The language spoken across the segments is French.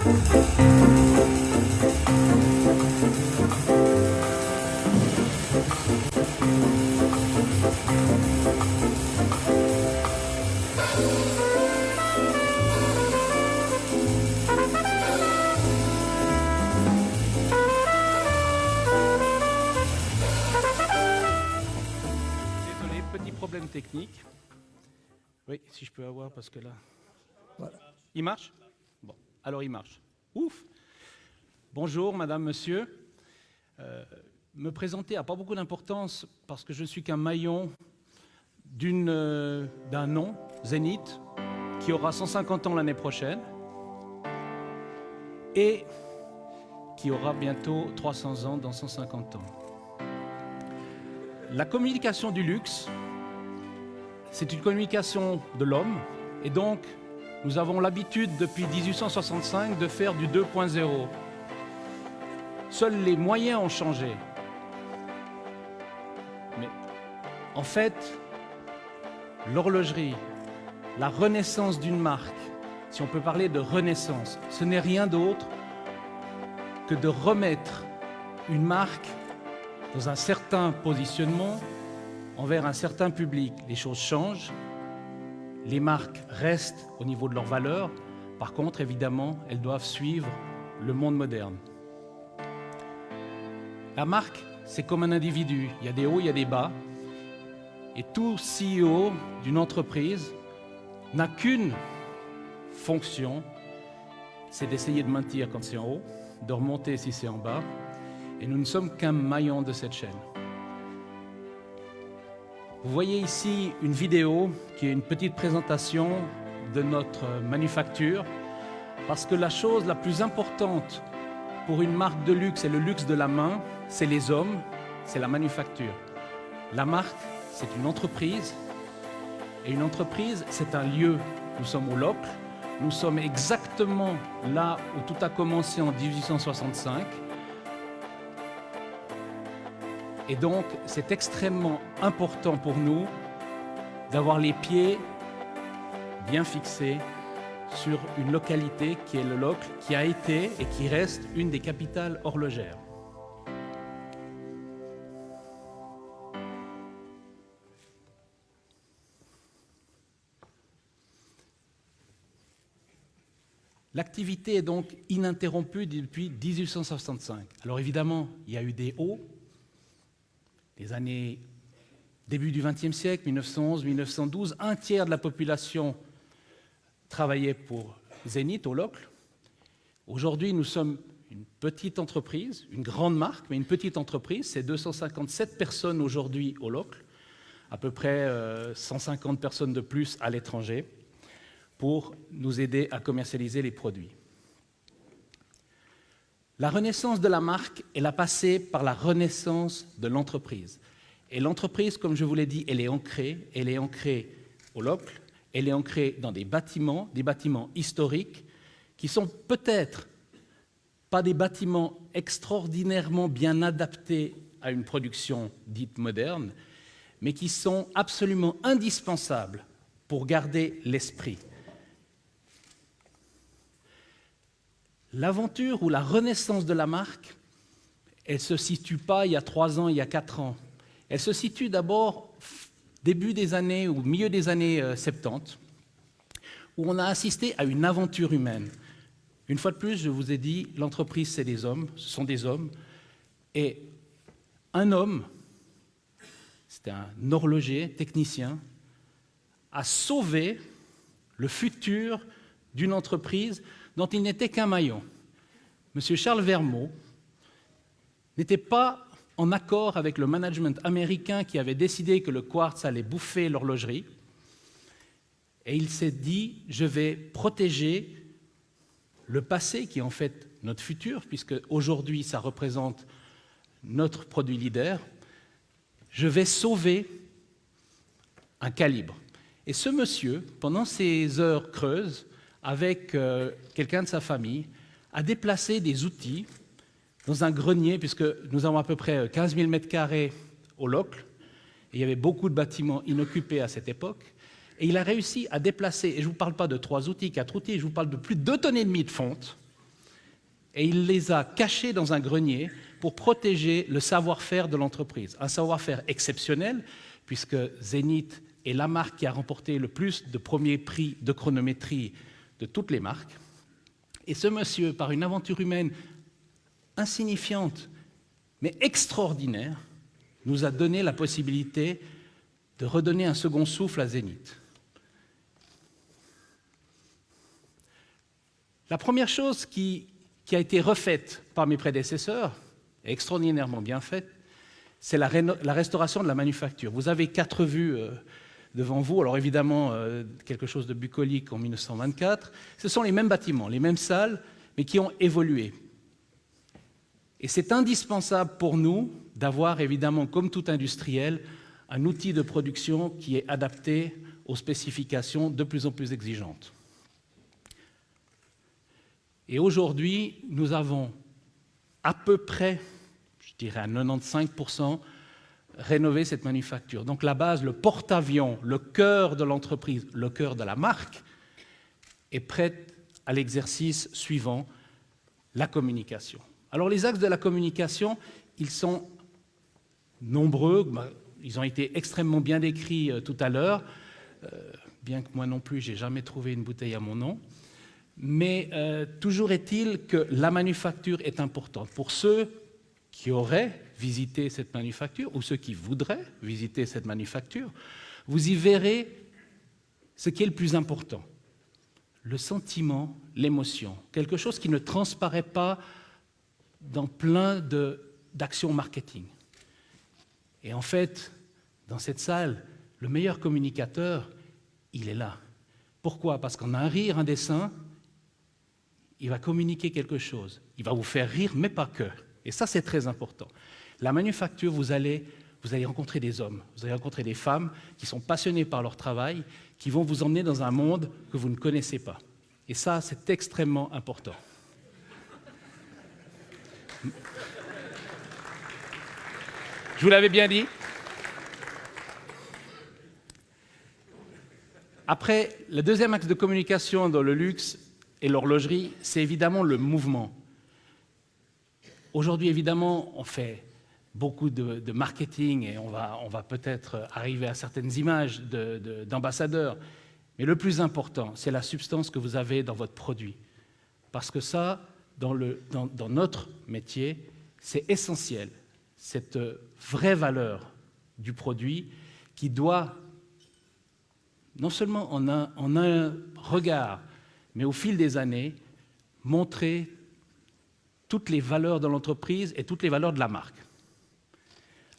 Désolé, petit problème technique. Oui, si je peux avoir, parce que là... Voilà. Il marche? Bon, alors il marche. Ouf! Bonjour, madame, monsieur. Me présenter n'a pas beaucoup d'importance parce que je ne suis qu'un maillon d'un nom, Zénith, qui aura 150 ans l'année prochaine et qui aura bientôt 300 ans dans 150 ans. La communication du luxe, c'est une communication de l'homme, et donc nous avons l'habitude depuis 1865 de faire du 2.0. Seuls les moyens ont changé. Mais en fait, l'horlogerie, la renaissance d'une marque, si on peut parler de renaissance, ce n'est rien d'autre que de remettre une marque dans un certain positionnement envers un certain public. Les choses changent, les marques restent au niveau de leurs valeurs. Par contre, évidemment, elles doivent suivre le monde moderne. La marque, c'est comme un individu. Il y a des hauts, il y a des bas. Et tout CEO d'une entreprise n'a qu'une fonction, c'est d'essayer de maintenir quand c'est en haut, de remonter si c'est en bas. Et nous ne sommes qu'un maillon de cette chaîne. Vous voyez ici une vidéo qui est une petite présentation de notre manufacture, parce que la chose la plus importante pour une marque de luxe et le luxe de la main, c'est les hommes, c'est la manufacture. La marque, c'est une entreprise, et une entreprise, c'est un lieu. Nous sommes au Locle, nous sommes exactement là où tout a commencé en 1865. Et donc, c'est extrêmement important pour nous d'avoir les pieds bien fixés sur une localité qui est le Locle, qui a été et qui reste une des capitales horlogères. L'activité est donc ininterrompue depuis 1865. Alors évidemment, il y a eu des hauts. Les années début du XXe siècle, 1911, 1912, un tiers de la population travaillait pour Zénith au Locle. Aujourd'hui, nous sommes une petite entreprise, une grande marque, mais une petite entreprise. C'est 257 personnes aujourd'hui au Locle, à peu près 150 personnes de plus à l'étranger, pour nous aider à commercialiser les produits. La renaissance de la marque, elle a passé par la renaissance de l'entreprise. Et l'entreprise, comme je vous l'ai dit, elle est ancrée au Locle, elle est ancrée dans des bâtiments historiques, qui sont peut-être pas des bâtiments extraordinairement bien adaptés à une production dite moderne, mais qui sont absolument indispensables pour garder l'esprit. L'aventure ou la renaissance de la marque, elle ne se situe pas il y a 3 ans, il y a 4 ans. Elle se situe d'abord début des années ou milieu des années 70, où on a assisté à une aventure humaine. Une fois de plus, je vous ai dit, l'entreprise, c'est des hommes, ce sont des hommes. Et un homme, c'était un horloger, technicien, a sauvé le futur d'une entreprise dont il n'était qu'un maillon. M. Charles Vermeau n'était pas en accord avec le management américain qui avait décidé que le quartz allait bouffer l'horlogerie. Et il s'est dit, je vais protéger le passé, qui est en fait notre futur, puisque aujourd'hui ça représente notre produit leader. Je vais sauver un calibre. Et ce monsieur, pendant ces heures creuses, avec quelqu'un de sa famille, a déplacé des outils dans un grenier, puisque nous avons à peu près 15 000 m² au Locle, et il y avait beaucoup de bâtiments inoccupés à cette époque, et il a réussi à déplacer, et je ne vous parle pas de 3 outils, 4 outils, je vous parle de plus de 2,5 tonnes de fonte, et il les a cachés dans un grenier pour protéger le savoir-faire de l'entreprise. Un savoir-faire exceptionnel, puisque Zenith est la marque qui a remporté le plus de premiers prix de chronométrie de toutes les marques. Et ce monsieur, par une aventure humaine insignifiante, mais extraordinaire, nous a donné la possibilité de redonner un second souffle à Zenith. La première chose qui a été refaite par mes prédécesseurs, et extraordinairement bien faite, c'est la restauration de la manufacture. Vous avez 4 vues devant vous. Alors évidemment, quelque chose de bucolique en 1924. Ce sont les mêmes bâtiments, les mêmes salles, mais qui ont évolué. Et c'est indispensable pour nous d'avoir, évidemment, comme tout industriel, un outil de production qui est adapté aux spécifications de plus en plus exigeantes. Et aujourd'hui, nous avons à peu près, je dirais à 95%, rénové cette manufacture. Donc la base, le porte-avions, le cœur de l'entreprise, le cœur de la marque, est prête à l'exercice suivant, la communication. Alors les axes de la communication, ils sont nombreux, ils ont été extrêmement bien décrits tout à l'heure, bien que moi non plus, je n'ai jamais trouvé une bouteille à mon nom. Mais toujours est-il que la manufacture est importante. Pour ceux qui auraient visité cette manufacture ou ceux qui voudraient visiter cette manufacture, vous y verrez ce qui est le plus important. Le sentiment, l'émotion, quelque chose qui ne transparaît pas dans plein d'actions marketing. Et en fait, dans cette salle, le meilleur communicateur, il est là. Pourquoi? Parce qu'on a un rire, un dessin, il va communiquer quelque chose. Il va vous faire rire, mais pas que. Et ça, c'est très important. La manufacture, vous allez rencontrer des hommes, vous allez rencontrer des femmes qui sont passionnés par leur travail, qui vont vous emmener dans un monde que vous ne connaissez pas. Et ça, c'est extrêmement important. Je vous l'avais bien dit. Après, le deuxième axe de communication dans le luxe et l'horlogerie, c'est évidemment le mouvement. Aujourd'hui, évidemment, on fait beaucoup de marketing et on va peut-être arriver à certaines images d'ambassadeurs. Mais le plus important, c'est la substance que vous avez dans votre produit. Parce que ça, dans notre métier, c'est essentiel. Cette vraie valeur du produit qui doit, non seulement en un regard, mais au fil des années, montrer toutes les valeurs de l'entreprise et toutes les valeurs de la marque.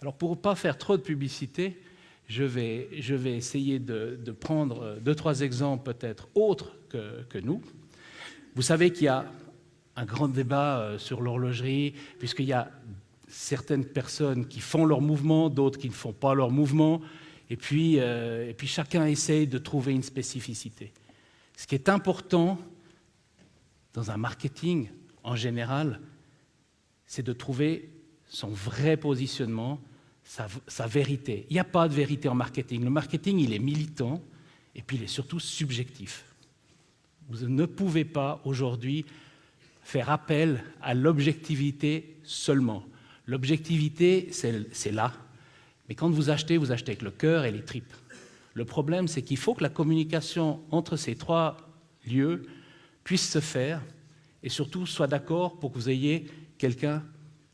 Alors pour ne pas faire trop de publicité, je vais essayer de prendre 2-3 exemples peut-être autres que nous. Vous savez qu'il y a un grand débat sur l'horlogerie, puisqu'il y a certaines personnes qui font leur mouvement, d'autres qui ne font pas leur mouvement, et puis chacun essaye de trouver une spécificité. Ce qui est important dans un marketing, en général, c'est de trouver son vrai positionnement, sa vérité. Il n'y a pas de vérité en marketing. Le marketing, il est militant et puis il est surtout subjectif. Vous ne pouvez pas aujourd'hui faire appel à l'objectivité seulement. L'objectivité, c'est là. Mais quand vous achetez avec le cœur et les tripes. Le problème, c'est qu'il faut que la communication entre ces 3 lieux puisse se faire et surtout soit d'accord pour que vous ayez quelqu'un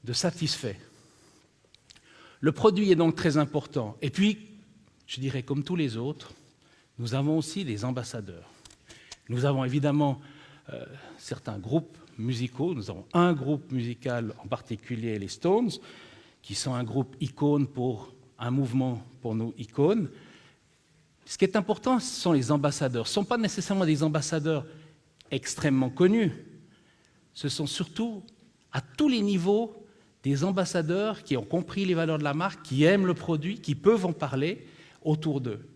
de satisfait. Le produit est donc très important. Et puis, je dirais comme tous les autres, nous avons aussi des ambassadeurs. Nous avons évidemment certains groupes musicaux. Nous avons un groupe musical en particulier, les Stones, qui sont un groupe icône pour un mouvement pour nous icônes. Ce qui est important, ce sont les ambassadeurs. Ce ne sont pas nécessairement des ambassadeurs extrêmement connus. Ce sont surtout, à tous les niveaux, des ambassadeurs qui ont compris les valeurs de la marque, qui aiment le produit, qui peuvent en parler autour d'eux.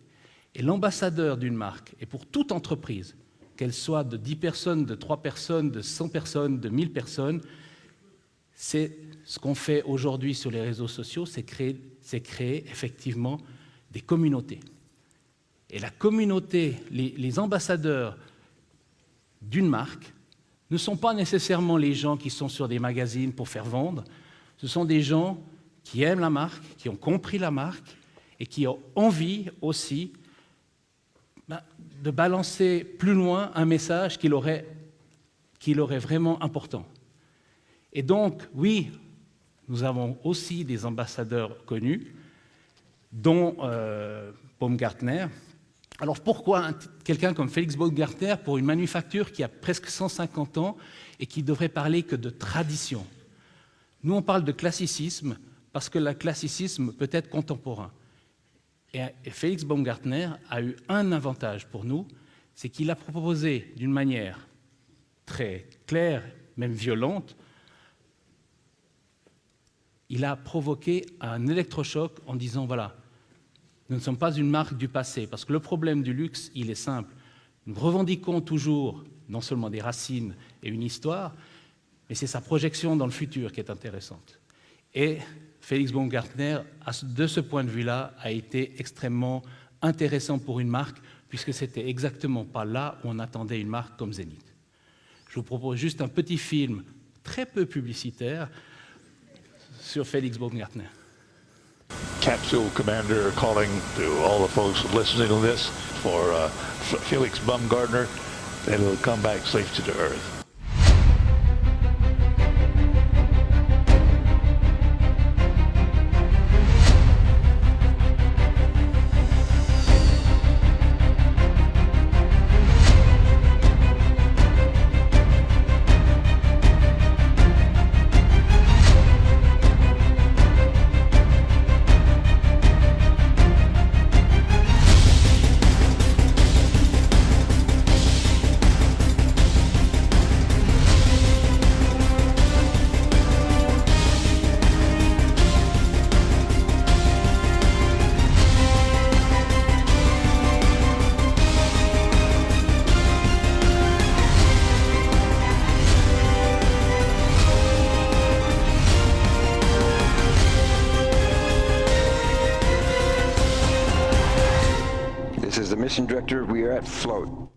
Et l'ambassadeur d'une marque, et pour toute entreprise, qu'elle soit de 10 personnes, de 3 personnes, de 100 personnes, de 1000 personnes, c'est ce qu'on fait aujourd'hui sur les réseaux sociaux, c'est créer effectivement des communautés. Et la communauté, les ambassadeurs d'une marque ne sont pas nécessairement les gens qui sont sur des magazines pour faire vendre. Ce sont des gens qui aiment la marque, qui ont compris la marque et qui ont envie aussi de balancer plus loin un message qui leur est vraiment important. Et donc, oui, nous avons aussi des ambassadeurs connus, dont Baumgartner. Alors pourquoi quelqu'un comme Félix Baumgartner pour une manufacture qui a presque 150 ans et qui devrait parler que de tradition? Nous, on parle de classicisme parce que le classicisme peut être contemporain. Et Félix Baumgartner a eu un avantage pour nous, c'est qu'il a proposé d'une manière très claire, même violente, il a provoqué un électrochoc en disant, voilà, nous ne sommes pas une marque du passé, parce que le problème du luxe, il est simple. Nous revendiquons toujours non seulement des racines et une histoire, mais c'est sa projection dans le futur qui est intéressante. Et Félix Baumgartner, de ce point de vue-là, a été extrêmement intéressant pour une marque, puisque c'était exactement pas là où on attendait une marque comme Zénith. Je vous propose juste un petit film très peu publicitaire sur Félix Baumgartner. Capsule Commander calling to all the folks listening to this for Felix Baumgartner, that he'll come back safe to the earth. This is the mission director. We are at float.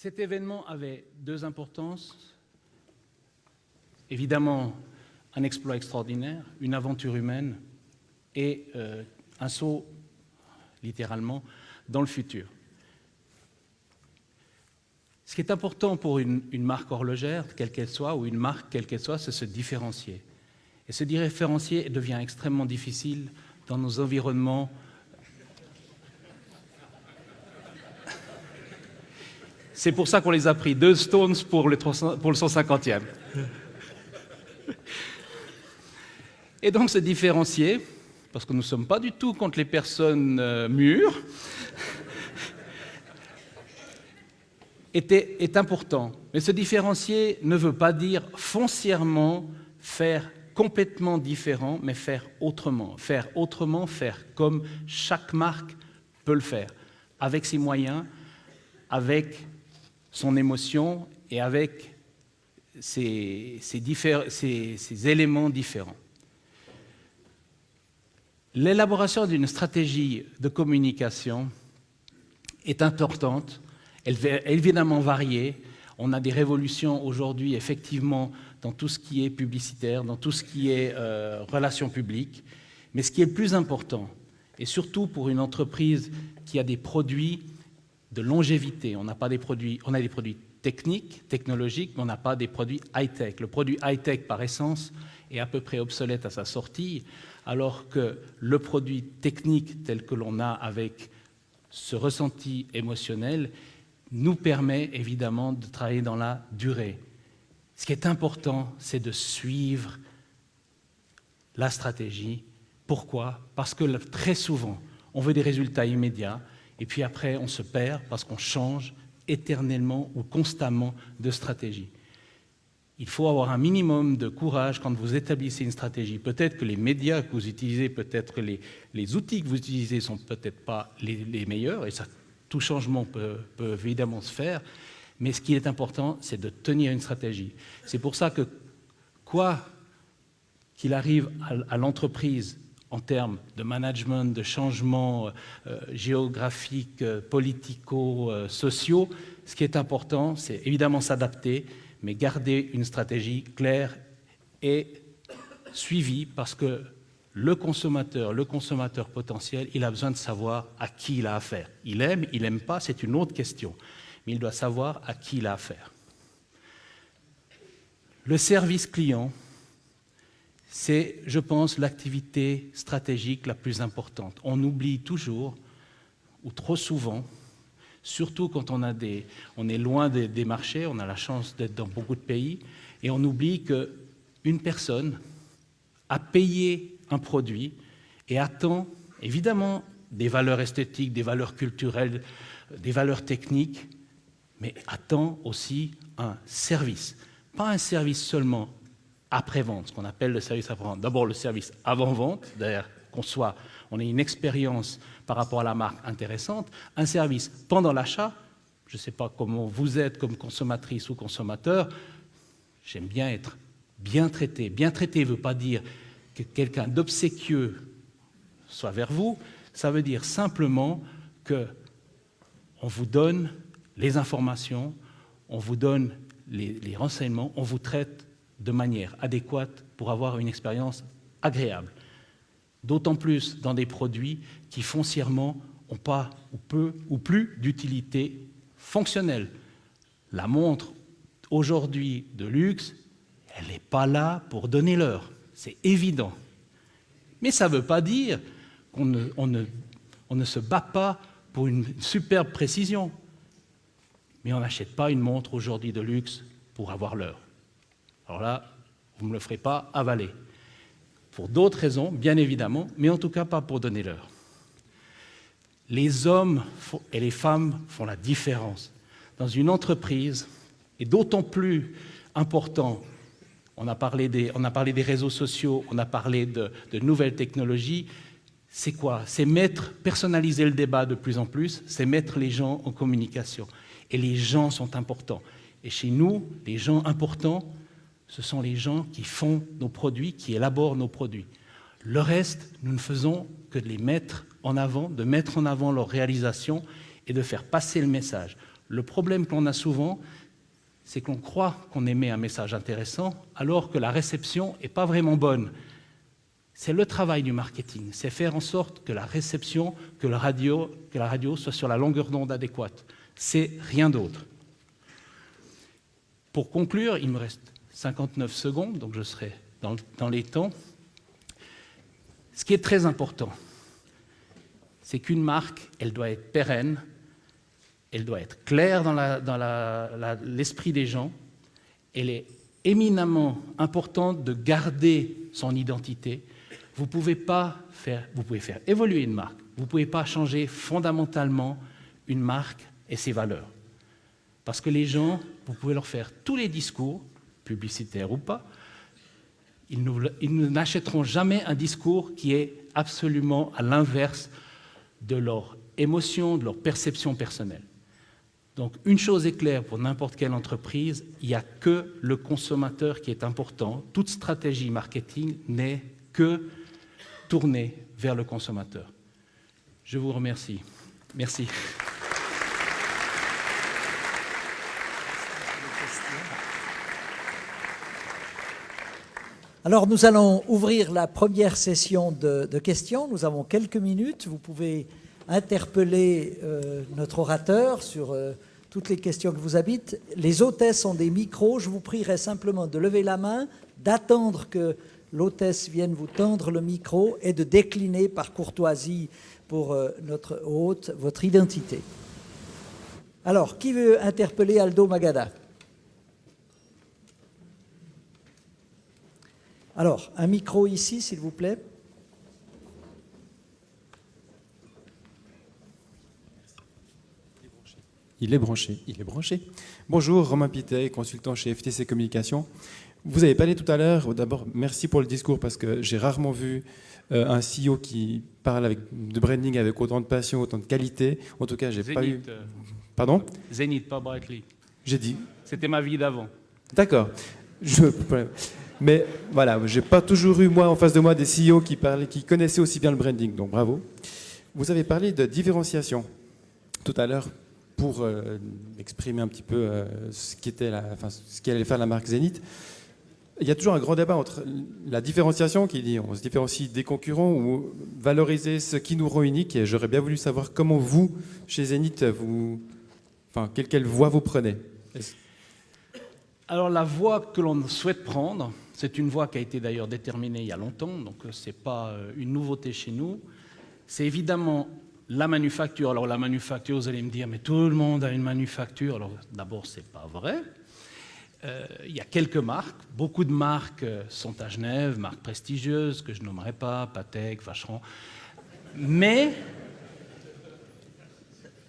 Cet événement avait deux importances. Évidemment, un exploit extraordinaire, une aventure humaine et un saut, littéralement, dans le futur. Ce qui est important pour une marque horlogère, quelle qu'elle soit, ou une marque quelle qu'elle soit, c'est se différencier. Et se différencier devient extrêmement difficile dans nos environnements. C'est pour ça qu'on les a pris, 2 Stones pour le 150e. Et donc se différencier, parce que nous ne sommes pas du tout contre les personnes mûres, est important. Mais se différencier ne veut pas dire foncièrement faire complètement différent, mais faire autrement. Faire autrement, faire comme chaque marque peut le faire, avec ses moyens, avec son émotion et avec ses éléments différents. L'élaboration d'une stratégie de communication est importante, elle va évidemment varier. On a des révolutions aujourd'hui, effectivement, dans tout ce qui est publicitaire, dans tout ce qui est relations publiques. Mais ce qui est le plus important, et surtout pour une entreprise qui a des produits de longévité, on a des produits techniques, technologiques, mais on n'a pas des produits high-tech. Le produit high-tech, par essence, est à peu près obsolète à sa sortie, alors que le produit technique tel que l'on a avec ce ressenti émotionnel nous permet évidemment de travailler dans la durée. Ce qui est important, c'est de suivre la stratégie. Pourquoi? Parce que très souvent, on veut des résultats immédiats, et puis après, on se perd parce qu'on change éternellement ou constamment de stratégie. Il faut avoir un minimum de courage quand vous établissez une stratégie. Peut-être que les médias que vous utilisez, peut-être que les outils que vous utilisez ne sont peut-être pas les meilleurs, et ça, tout changement peut évidemment se faire, mais ce qui est important, c'est de tenir une stratégie. C'est pour ça que, quoi qu'il arrive à l'entreprise en termes de management, de changements géographiques, politico-sociaux, ce qui est important, c'est évidemment s'adapter, mais garder une stratégie claire et suivie, parce que le consommateur potentiel, il a besoin de savoir à qui il a affaire. Il n'aime pas, c'est une autre question, mais il doit savoir à qui il a affaire. Le service client, c'est, je pense, l'activité stratégique la plus importante. On oublie toujours, ou trop souvent, surtout quand on est loin des marchés, on a la chance d'être dans beaucoup de pays, et on oublie qu'une personne a payé un produit et attend évidemment des valeurs esthétiques, des valeurs culturelles, des valeurs techniques, mais attend aussi un service. Pas un service seulement après-vente, ce qu'on appelle le service après-vente. D'abord le service avant-vente, d'ailleurs on ait une expérience par rapport à la marque intéressante, un service pendant l'achat. Je ne sais pas comment vous êtes comme consommatrice ou consommateur, j'aime bien être bien traité. Bien traité ne veut pas dire que quelqu'un d'obséquieux soit vers vous, ça veut dire simplement qu'on vous donne les informations, on vous donne les renseignements, on vous traite de manière adéquate pour avoir une expérience agréable. D'autant plus dans des produits qui foncièrement n'ont pas ou peu ou plus d'utilité fonctionnelle. La montre, aujourd'hui de luxe, elle n'est pas là pour donner l'heure, c'est évident. Mais ça ne veut pas dire qu'on ne se bat pas pour une superbe précision. Mais on n'achète pas une montre aujourd'hui de luxe pour avoir l'heure. Alors là, vous ne me le ferez pas avaler. Pour d'autres raisons, bien évidemment, mais en tout cas pas pour donner l'heure. Les hommes et les femmes font la différence. Dans une entreprise, et d'autant plus important, on a parlé des réseaux sociaux, on a parlé de nouvelles technologies, c'est quoi? C'est personnaliser le débat de plus en plus, c'est mettre les gens en communication. Et les gens sont importants. Et chez nous, les gens importants, ce sont les gens qui font nos produits, qui élaborent nos produits. Le reste, nous ne faisons que de les mettre en avant, de mettre en avant leur réalisation et de faire passer le message. Le problème qu'on a souvent, c'est qu'on croit qu'on émet un message intéressant, alors que la réception n'est pas vraiment bonne. C'est le travail du marketing, c'est faire en sorte que la réception, que la radio soit sur la longueur d'onde adéquate. C'est rien d'autre. Pour conclure, il me reste 59 secondes, donc je serai dans les temps. Ce qui est très important, c'est qu'une marque, elle doit être pérenne, elle doit être claire dans l'esprit des gens, elle est éminemment importante de garder son identité. Vous pouvez faire évoluer une marque, vous ne pouvez pas changer fondamentalement une marque et ses valeurs. Parce que les gens, vous pouvez leur faire tous les discours, publicitaires ou pas, ils n'achèteront jamais un discours qui est absolument à l'inverse de leur émotion, de leur perception personnelle. Donc, une chose est claire pour n'importe quelle entreprise, il n'y a que le consommateur qui est important. Toute stratégie marketing n'est que tournée vers le consommateur. Je vous remercie. Merci. Alors, nous allons ouvrir la première session de questions. Nous avons quelques minutes. Vous pouvez interpeller notre orateur sur toutes les questions que vous habitent. Les hôtesses ont des micros. Je vous prierai simplement de lever la main, d'attendre que l'hôtesse vienne vous tendre le micro et de décliner par courtoisie pour notre hôte votre identité. Alors, qui veut interpeller Aldo Magada ? Alors, un micro ici, s'il vous plaît. Il est branché. Bonjour, Romain Pitet, consultant chez FTC Communication. Vous avez parlé tout à l'heure, d'abord, merci pour le discours, parce que j'ai rarement vu un CEO qui parle de branding avec autant de passion, autant de qualité. En tout cas, j'ai pas eu... Pardon ? Zénith, pas Brightly. J'ai dit. C'était ma vie d'avant. D'accord. Mais voilà, j'ai pas toujours eu, moi, en face de moi, des CEO qui connaissaient aussi bien le branding, donc bravo. Vous avez parlé de différenciation tout à l'heure pour exprimer un petit peu ce qu'allait faire la marque Zénith. Il y a toujours un grand débat entre la différenciation qui dit on se différencie des concurrents ou valoriser ce qui nous rend unique. Et j'aurais bien voulu savoir comment vous, chez Zénith, quelle voie vous prenez. Alors la voie que l'on souhaite prendre, c'est une voie qui a été d'ailleurs déterminée il y a longtemps, donc ce n'est pas une nouveauté chez nous, c'est évidemment la manufacture. Alors la manufacture, vous allez me dire, mais tout le monde a une manufacture. Alors d'abord, ce n'est pas vrai. Il y a quelques marques, beaucoup de marques sont à Genève, marques prestigieuses que je nommerai pas, Patek, Vacheron, mais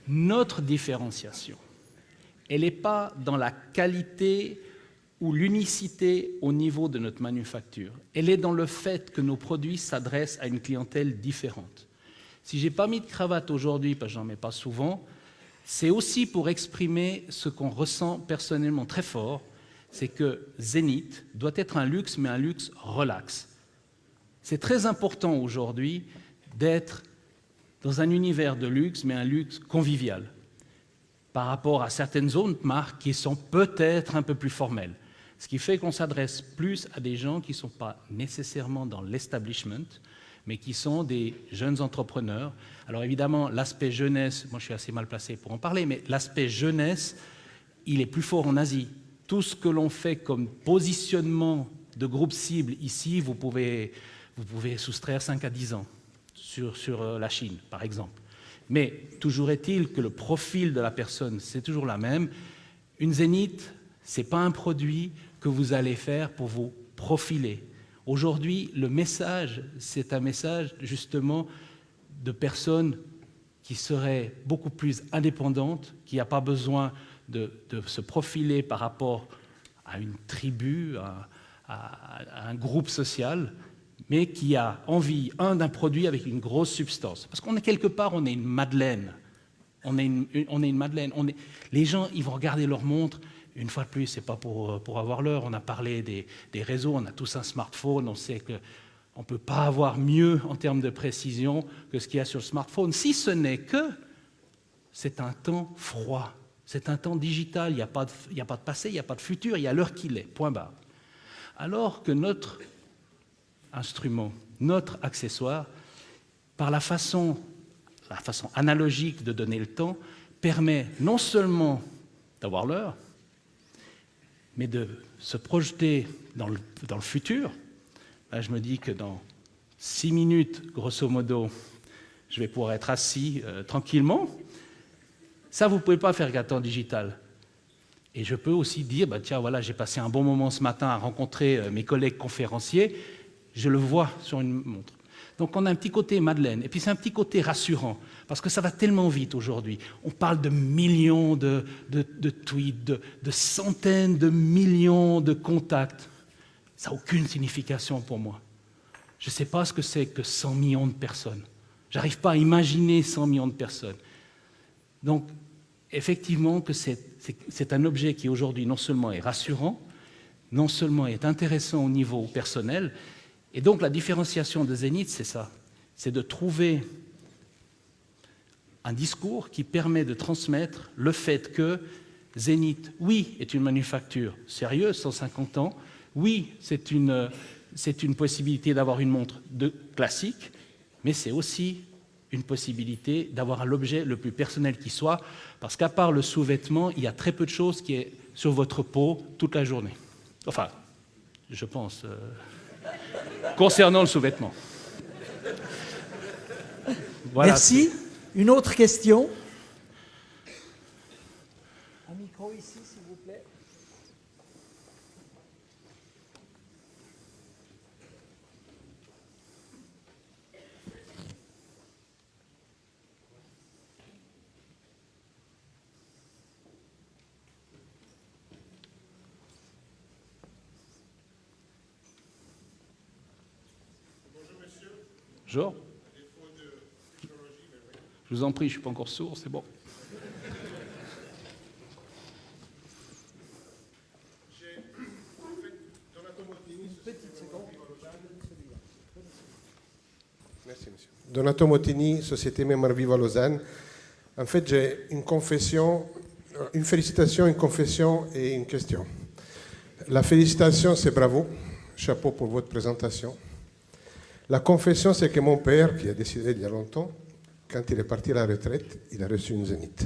notre différenciation, elle n'est pas dans la qualité ou l'unicité au niveau de notre manufacture, elle est dans le fait que nos produits s'adressent à une clientèle différente. Si je n'ai pas mis de cravate aujourd'hui, parce que je n'en mets pas souvent, c'est aussi pour exprimer ce qu'on ressent personnellement très fort, c'est que Zénith doit être un luxe, mais un luxe relax. C'est très important aujourd'hui d'être dans un univers de luxe, mais un luxe convivial, par rapport à certaines autres marques qui sont peut-être un peu plus formelles. Ce qui fait qu'on s'adresse plus à des gens qui ne sont pas nécessairement dans l'establishment, mais qui sont des jeunes entrepreneurs. Alors évidemment, l'aspect jeunesse, moi je suis assez mal placé pour en parler, mais l'aspect jeunesse, il est plus fort en Asie. Tout ce que l'on fait comme positionnement de groupe cible ici, vous pouvez soustraire 5 à 10 ans sur la Chine, par exemple. Mais toujours est-il que le profil de la personne, c'est toujours la même. Une Zénith, ce n'est pas un produit que vous allez faire pour vous profiler. Aujourd'hui, le message, c'est un message justement de personnes qui seraient beaucoup plus indépendantes, qui n'ont pas besoin de se profiler par rapport à une tribu, à un groupe social, mais qui a envie, d'un produit avec une grosse substance. Parce qu'on est quelque part, on est une madeleine. On est une madeleine. Les gens, ils vont regarder leur montre. Une fois de plus, ce n'est pas pour avoir l'heure. On a parlé des réseaux, on a tous un smartphone, on sait qu'on ne peut pas avoir mieux en termes de précision que ce qu'il y a sur le smartphone, si ce n'est que c'est un temps froid, c'est un temps digital, il n'y a pas de passé, il n'y a pas de futur, il y a l'heure qu'il est, point barre. Alors que notre instrument, notre accessoire, par la façon analogique de donner le temps, permet non seulement d'avoir l'heure, mais de se projeter dans le futur. Là, je me dis que dans 6 minutes, grosso modo, je vais pouvoir être assis tranquillement. Ça, vous ne pouvez pas faire qu'à temps digital. Et je peux aussi dire, tiens, voilà, j'ai passé un bon moment ce matin à rencontrer mes collègues conférenciers, je le vois sur une montre. Donc on a un petit côté Madeleine, et puis c'est un petit côté rassurant, parce que ça va tellement vite aujourd'hui. On parle de millions de tweets, de centaines de millions de contacts. Ça n'a aucune signification pour moi. Je ne sais pas ce que c'est que 100 millions de personnes. Je n'arrive pas à imaginer 100 millions de personnes. Donc, effectivement, que c'est un objet qui aujourd'hui non seulement est rassurant, non seulement est intéressant au niveau personnel, et donc la différenciation de Zénith, c'est ça, c'est de trouver un discours qui permet de transmettre le fait que Zénith, oui, est une manufacture sérieuse, 150 ans, oui, c'est une possibilité d'avoir une montre classique, mais c'est aussi une possibilité d'avoir l'objet le plus personnel qui soit, parce qu'à part le sous-vêtement, il y a très peu de choses qui est sur votre peau toute la journée. Enfin, je pense, concernant le sous-vêtement. Voilà. Merci. Une autre question? Un micro ici, s'il vous plaît. Bonjour. Je vous en prie, je ne suis pas encore sourd, c'est bon. Merci, monsieur. Donato Mottini, Société Mémoire Vive à Lausanne. En fait, j'ai une confession, une félicitation, une confession et une question. La félicitation, c'est bravo. Chapeau pour votre présentation. La confession, c'est que mon père, qui a décidé il y a longtemps, quand il est parti à la retraite, il a reçu une Zénith.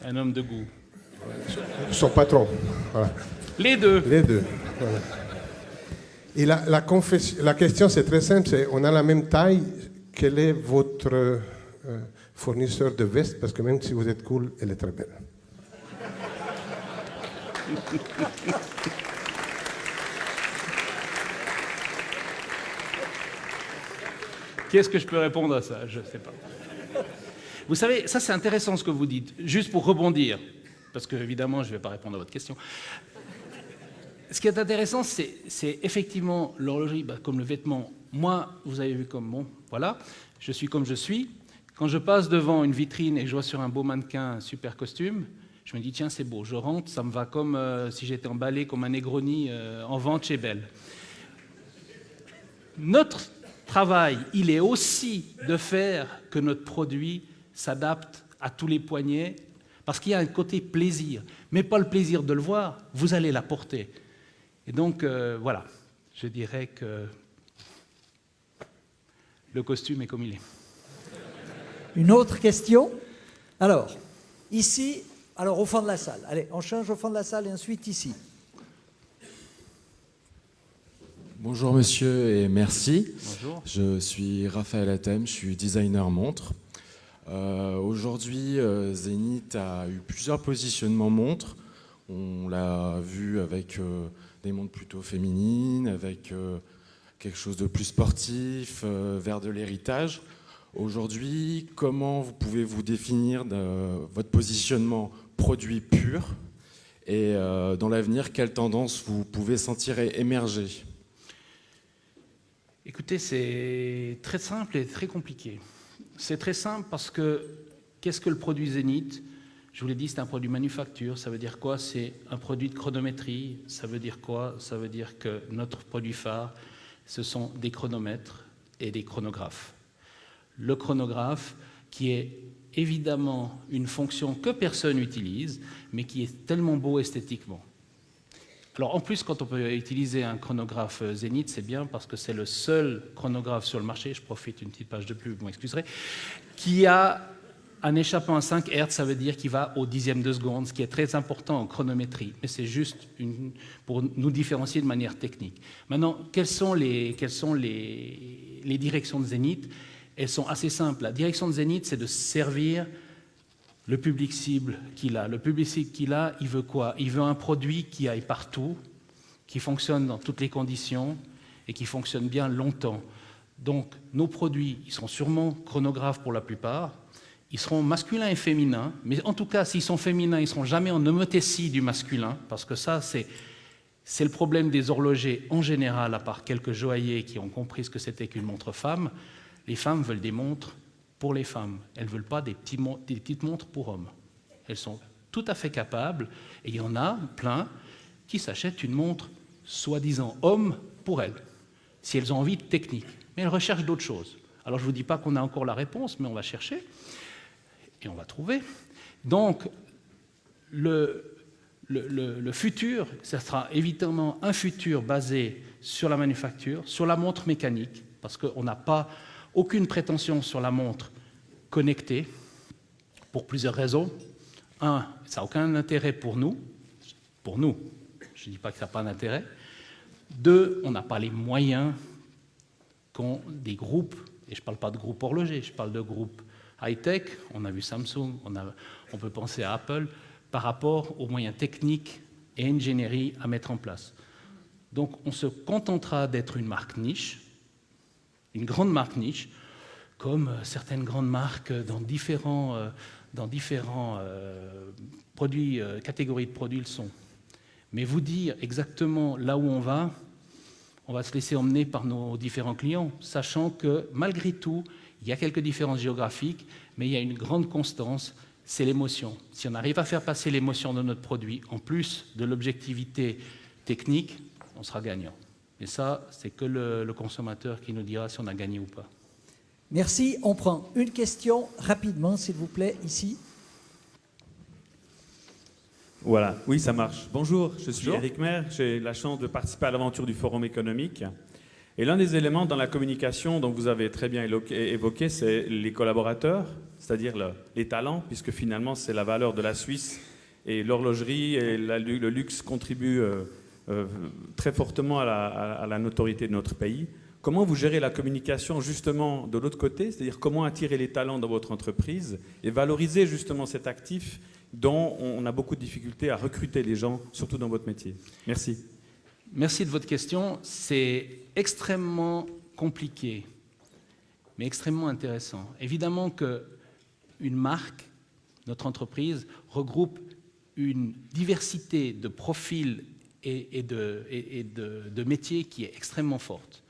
Un homme de goût. Son patron. Voilà. Les deux. Les deux. Voilà. Et la question, c'est très simple, c'est on a la même taille. Quel est votre fournisseur de veste? Parce que même si vous êtes cool, elle est très belle. Qu'est-ce que je peux répondre à ça? Je ne sais pas. Vous savez, ça c'est intéressant ce que vous dites, juste pour rebondir, parce que évidemment je ne vais pas répondre à votre question. Ce qui est intéressant, c'est effectivement l'horlogerie, comme le vêtement. Moi, vous avez vu comme bon, voilà, je suis comme je suis. Quand je passe devant une vitrine et que je vois sur un beau mannequin un super costume, je me dis tiens c'est beau, je rentre, ça me va comme si j'étais emballé comme un Negroni en vente chez Bell. Notre travail, il est aussi de faire que notre produit s'adapte à tous les poignets, parce qu'il y a un côté plaisir, mais pas le plaisir de le voir, vous allez la porter. Et donc, voilà, je dirais que le costume est comme il est. Une autre question? Alors, ici, alors au fond de la salle. Allez, on change au fond de la salle et ensuite ici. Bonjour monsieur et merci. Bonjour. Je suis Raphaël Atem, je suis designer montre. Aujourd'hui, Zénith a eu plusieurs positionnements montres. On l'a vu avec des montres plutôt féminines, avec quelque chose de plus sportif, vers de l'héritage. Aujourd'hui, comment vous pouvez vous définir votre positionnement produit pur et dans l'avenir, quelles tendances vous pouvez sentir émerger? Écoutez, c'est très simple et très compliqué. C'est très simple parce que qu'est-ce que le produit Zénith? Je vous l'ai dit, c'est un produit manufacture. Ça veut dire quoi? C'est un produit de chronométrie. Ça veut dire quoi? Ça veut dire que notre produit phare, ce sont des chronomètres et des chronographes. Le chronographe, qui est évidemment une fonction que personne n'utilise, mais qui est tellement beau esthétiquement. Alors en plus, quand on peut utiliser un chronographe Zénith, c'est bien parce que c'est le seul chronographe sur le marché, je profite d'une petite page de pub, vous m'excuserez, qui a un échappement à 5 Hz, ça veut dire qu'il va au dixième de seconde, ce qui est très important en chronométrie, mais c'est juste pour nous différencier de manière technique. Maintenant, quelles sont les directions de Zénith? Elles sont assez simples. La direction de Zénith, c'est de servir le public cible qu'il a. Le public cible qu'il a, il veut quoi? Il veut un produit qui aille partout, qui fonctionne dans toutes les conditions et qui fonctionne bien longtemps. Donc, nos produits, ils seront sûrement chronographes pour la plupart. Ils seront masculins et féminins, mais en tout cas, s'ils sont féminins, ils ne seront jamais en homothétie du masculin, parce que ça, c'est le problème des horlogers en général, à part quelques joailliers qui ont compris ce que c'était qu'une montre femme. Les femmes veulent des montres pour les femmes. Elles ne veulent pas des petites montres pour hommes. Elles sont tout à fait capables, et il y en a plein qui s'achètent une montre soi-disant homme pour elles, si elles ont envie de technique. Mais elles recherchent d'autres choses. Alors je ne vous dis pas qu'on a encore la réponse, mais on va chercher. Et on va trouver. Donc, le futur, ça sera évidemment un futur basé sur la manufacture, sur la montre mécanique, parce qu'on n'a pas aucune prétention sur la montre connectée, pour plusieurs raisons. Un, ça n'a aucun intérêt pour nous. Je ne dis pas que ça n'a pas d'intérêt. Deux, on n'a pas les moyens qu'ont des groupes, et je ne parle pas de groupes horlogers, je parle de groupes high-tech, on a vu Samsung, on peut penser à Apple, par rapport aux moyens techniques et ingénierie à mettre en place. Donc on se contentera d'être une marque niche, une grande marque niche, comme certaines grandes marques dans différents produits, catégories de produits le sont. Mais vous dire exactement là où on va se laisser emmener par nos différents clients, sachant que malgré tout, il y a quelques différences géographiques, mais il y a une grande constance, c'est l'émotion. Si on arrive à faire passer l'émotion de notre produit, en plus de l'objectivité technique, on sera gagnant. Et ça, c'est que le consommateur qui nous dira si on a gagné ou pas. Merci. On prend une question rapidement, s'il vous plaît, ici. Voilà, oui, ça marche. Bonjour, je suis Bonjour. Eric Maire, j'ai la chance de participer à l'aventure du Forum économique. Et l'un des éléments dans la communication dont vous avez très bien évoqué, c'est les collaborateurs, c'est-à-dire les talents, puisque finalement c'est la valeur de la Suisse et l'horlogerie et le luxe contribuent très fortement à la notoriété de notre pays. Comment vous gérez la communication justement de l'autre côté, c'est-à-dire comment attirer les talents dans votre entreprise et valoriser justement cet actif dont on a beaucoup de difficultés à recruter les gens, surtout dans votre métier. Merci. Merci de votre question. C'est extrêmement compliqué, mais extrêmement intéressant. Évidemment qu'une marque, notre entreprise, regroupe une diversité de profils et de métiers qui est extrêmement forte.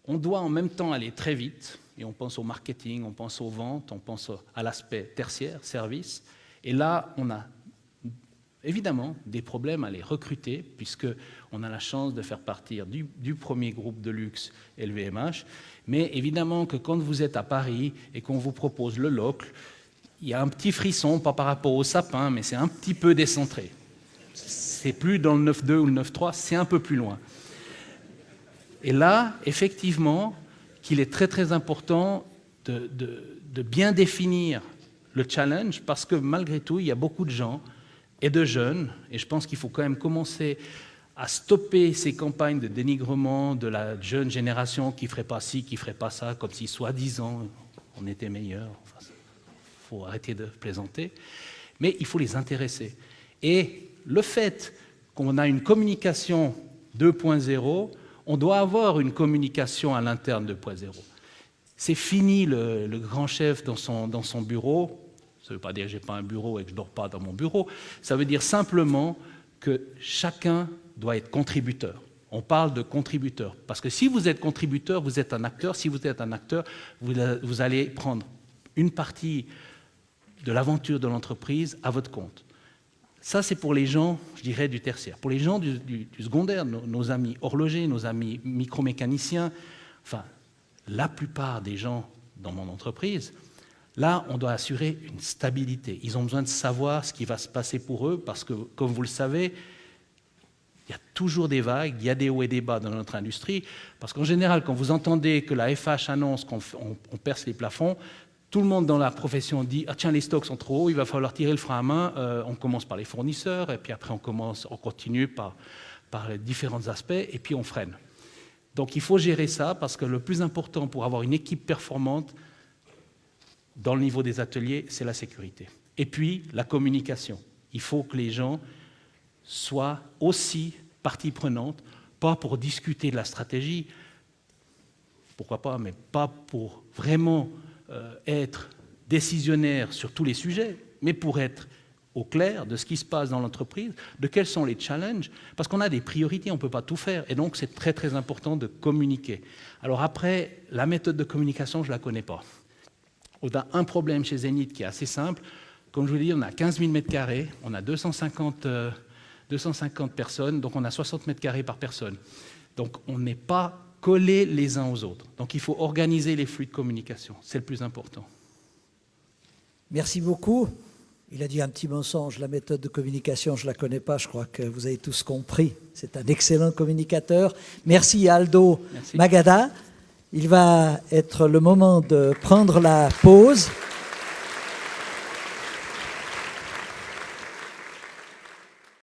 On doit en même temps aller très vite, et on pense au marketing, on pense aux ventes, on pense à l'aspect tertiaire, service, et là, on a évidemment des problèmes à les recruter, puisqu'on a la chance de faire partir du premier groupe de luxe LVMH, mais évidemment que quand vous êtes à Paris et qu'on vous propose le locle, il y a un petit frisson, pas par rapport au sapin, mais c'est un petit peu décentré. C'est plus dans le 9.2 ou le 9.3, c'est un peu plus loin. Et là, effectivement, qu'il est très très important de bien définir le challenge, parce que malgré tout, il y a beaucoup de gens et de jeunes, et je pense qu'il faut quand même commencer à stopper ces campagnes de dénigrement de la jeune génération qui ne ferait pas ci, qui ne ferait pas ça, comme si soi-disant on était meilleur. Enfin, il faut arrêter de plaisanter. Mais il faut les intéresser. Et le fait qu'on a une communication 2.0, on doit avoir une communication à l'interne 2.0. C'est fini le grand chef dans son bureau. Ça ne veut pas dire que je n'ai pas un bureau et que je ne dors pas dans mon bureau. Ça veut dire simplement que chacun doit être contributeur. On parle de contributeur. Parce que si vous êtes contributeur, vous êtes un acteur. Si vous êtes un acteur, vous allez prendre une partie de l'aventure de l'entreprise à votre compte. Ça, c'est pour les gens, je dirais, du tertiaire. Pour les gens du secondaire, nos amis horlogers, nos amis micromécaniciens, enfin, la plupart des gens dans mon entreprise, là, on doit assurer une stabilité. Ils ont besoin de savoir ce qui va se passer pour eux, parce que, comme vous le savez, il y a toujours des vagues, il y a des hauts et des bas dans notre industrie, parce qu'en général, quand vous entendez que la FH annonce qu'on perce les plafonds, tout le monde dans la profession dit « Ah tiens, les stocks sont trop hauts, il va falloir tirer le frein à main. » On commence par les fournisseurs, et puis après on continue par les différents aspects, et puis on freine. Donc il faut gérer ça, parce que le plus important pour avoir une équipe performante dans le niveau des ateliers, c'est la sécurité. Et puis la communication. Il faut que les gens soient aussi partie prenante, pas pour discuter de la stratégie. pourquoi pas, mais pas pour vraiment être décisionnaire sur tous les sujets, mais pour être au clair de ce qui se passe dans l'entreprise, de quels sont les challenges, parce qu'on a des priorités, on ne peut pas tout faire, et donc c'est très très important de communiquer. Alors après, la méthode de communication, je ne la connais pas. On a un problème chez Zénith qui est assez simple. Comme je vous l'ai dit, on a 15 000 mètres carrés, on a 250 personnes, donc on a 60 mètres carrés par personne. Donc on n'est pas collés les uns aux autres. Donc il faut organiser les flux de communication, c'est le plus important. Merci beaucoup. Il a dit un petit mensonge, la méthode de communication, je ne la connais pas, je crois que vous avez tous compris. C'est un excellent communicateur. Merci Aldo Magada. Il va être le moment de prendre la pause.